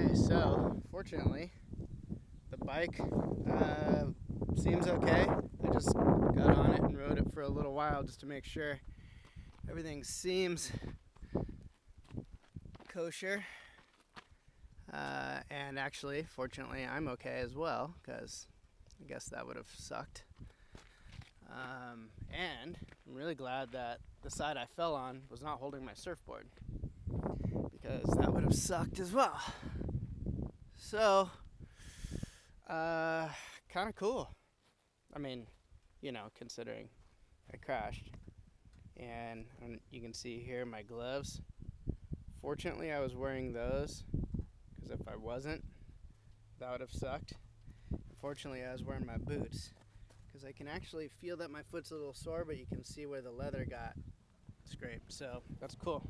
Okay, so fortunately the bike seems okay. I just got on it and rode it for a little while just to make sure everything seems kosher. And actually, fortunately, I'm okay as well, because I guess that would have sucked. And I'm really glad that the side I fell on was not holding my surfboard, because that would have sucked as well. So, kind of cool. I mean, considering I crashed. And you can see here my gloves. Fortunately, I was wearing those, because if I wasn't, that would have sucked. Fortunately, I was wearing my boots, because I can actually feel that my foot's a little sore, but you can see where the leather got scraped. So that's cool.